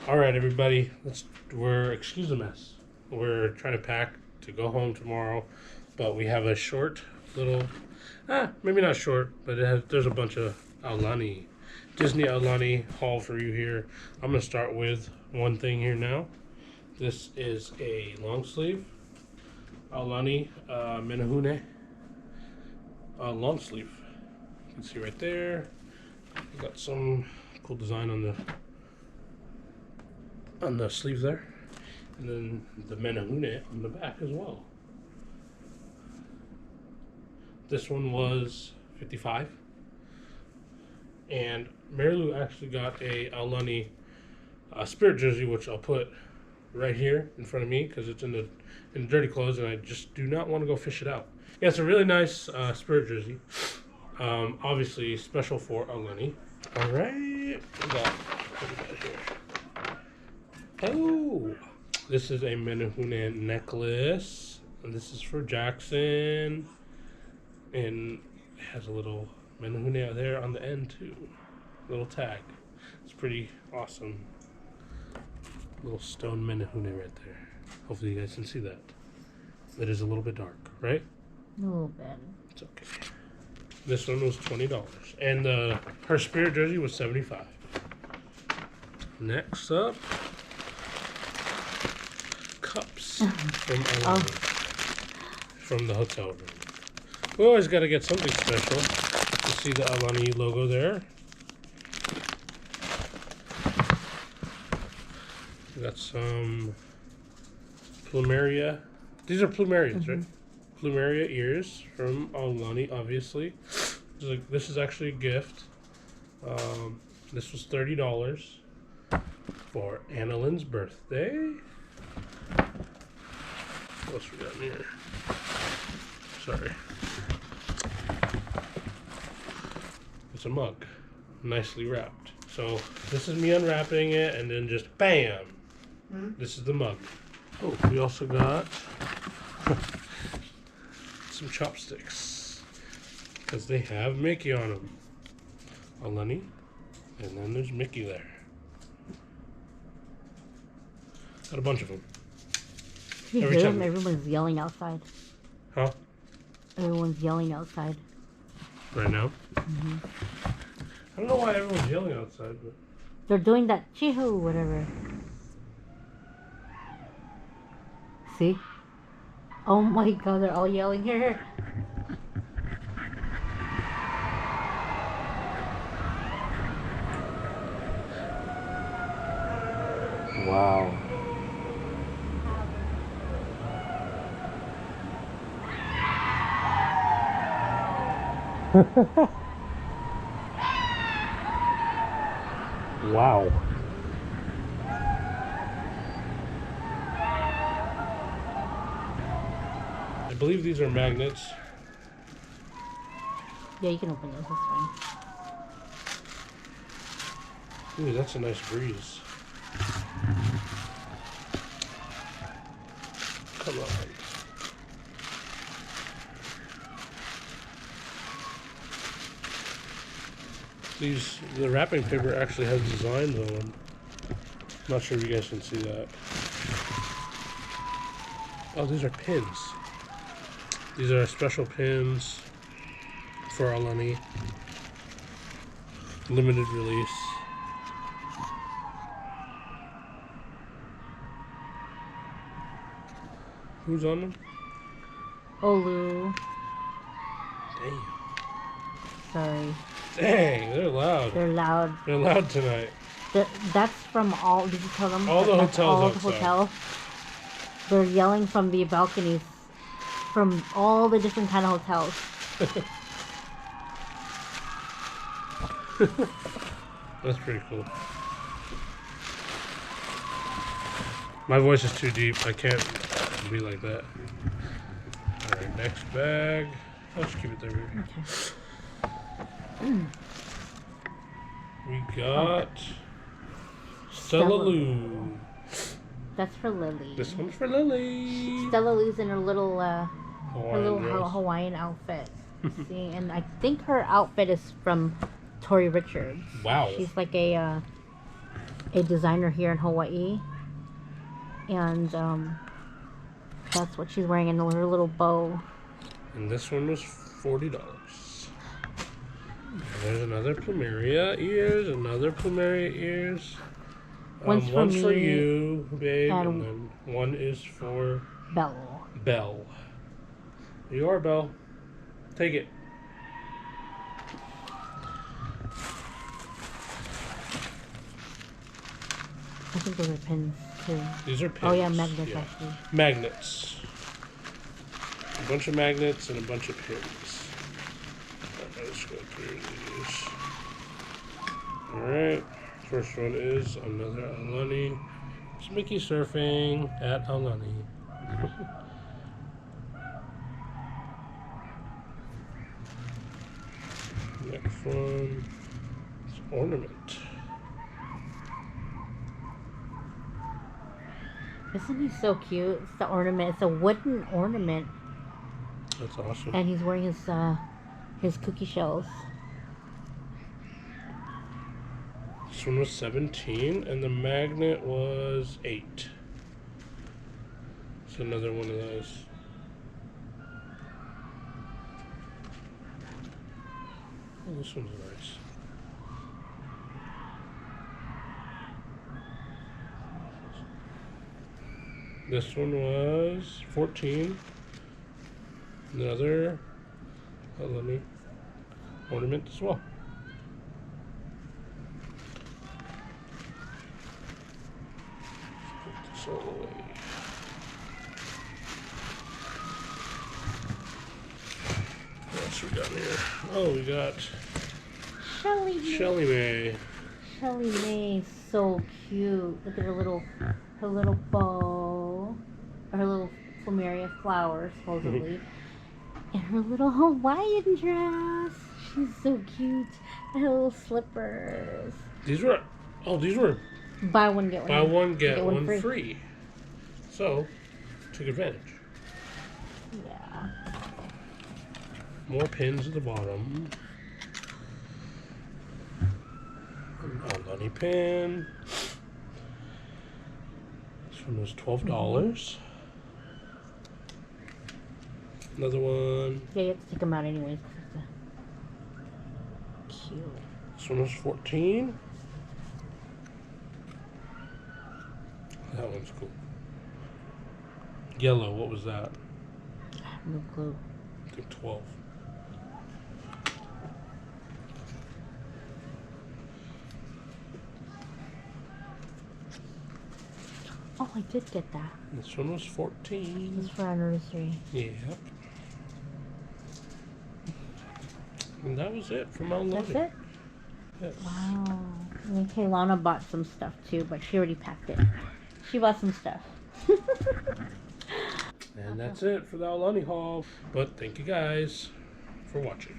All right, everybody. Excuse the mess. We're trying to pack to go home tomorrow, but we have a short little, maybe not short, but there's a bunch of Disney Aulani haul for you here. I'm gonna start with one thing here now. This is a long sleeve Aulani Menahune long sleeve. You can see right there. Got some cool design on the sleeve there, and then the Menahune on the back as well. This one was $55, and Marilu actually got a Aulani Spirit jersey, which I'll put right here in front of me because it's in dirty clothes, and I just do not want to go fish it out. Yeah, it's a really nice Spirit jersey. Obviously special for Aulani. All right, what we got here? Oh, this is a Menahune necklace, and this is for Jackson, and it has a little Menahune out there on the end too, little tag. It's pretty awesome. Little stone Menahune right there. Hopefully you guys can see that. It is a little bit dark, right? A little bit. It's okay. This one was $20, and her Spirit jersey was $75. Next up, cups from the hotel room. We always got to get something special. You see the Aulani logo there. We got some plumeria. These are plumerias, right? Plumeria ears from Aulani, obviously. This is actually a gift. This was $30 for Annalyn's birthday. What else we got in here? Sorry. It's a mug, nicely wrapped. So this is me unwrapping it, and then just bam! This is the mug. Oh, we also got some chopsticks because they have Mickey on them. Aulani, and then there's Mickey there. Got a bunch of them. You hear them? Everyone's yelling outside. Huh? Everyone's yelling outside. Right now? Mm-hmm. I don't know why everyone's yelling outside, but... They're doing that chee-hoo, whatever. See? Oh my god, they're all yelling here. Wow. Wow. I believe these are magnets. Yeah, you can open this, that's fine. Ooh, that's a nice breeze. Come on. The wrapping paper actually has designs on them. Not sure if you guys can see that. Oh, these are pins. These are special pins for Aulani. Limited release. Who's on them? Olu. Damn. Sorry. Dang, they're loud. They're loud. They're loud tonight. That's from all, did you tell them? All the hotels all outside. the hotels. They're yelling from the balconies. From all the different kind of hotels. That's pretty cool. My voice is too deep. I can't be like that. Alright, next bag. I'll just keep it there, baby. Okay. We got Stella Lou. That's for Lily. This one's for Lily. Stella Lou's in her little Hawaiian dress. Hawaiian outfit. See, and I think her outfit is from Tori Richards. Wow. She's like a designer here in Hawaii, and that's what she's wearing in her little bow. And this one was $40. There's another plumeria ears, another plumeria ears. One's for one's me, for you, babe, and and then one is for Belle. Belle. Here you are, Belle. Take it. I think those are pins too. These are pins. Oh yeah, magnets actually. Magnets. A bunch of magnets and a bunch of pins. Alright, let's go through these. Alright. First one is another Aulani. It's Mickey surfing at Aulani. Next one is ornament. Isn't he so cute? It's the ornament. It's a wooden ornament, That's awesome. and he's wearing his cookie shells. This one was 17 and the magnet was 8. It's another one of those. Oh, this one's nice. This one was 14. Another Aulani ornament as well. Put this all away. What else we got here? Oh, we got Shelly Mae. Shelly Mae is so cute. Look at her little bow, her little plumeria flower, supposedly, and her little Hawaiian dress. She's so cute. And her little slippers. These were Buy one get one. buy one get one free. So, took advantage. Yeah. More pins at the bottom. Aulani pin. This one was $12. Another one. Yeah, you have to take them out anyways. Cute. This one was 14. That one's cool. Yellow, what was that? No clue. I think 12. Oh, I did get that. This one was 14. This is for our anniversary. Yep. And that was it from Aulani. That's it? Yes. Wow. And Kaylana bought some stuff too, but she already packed it. She bought some stuff. And that's it for the Aulani haul. But thank you guys for watching.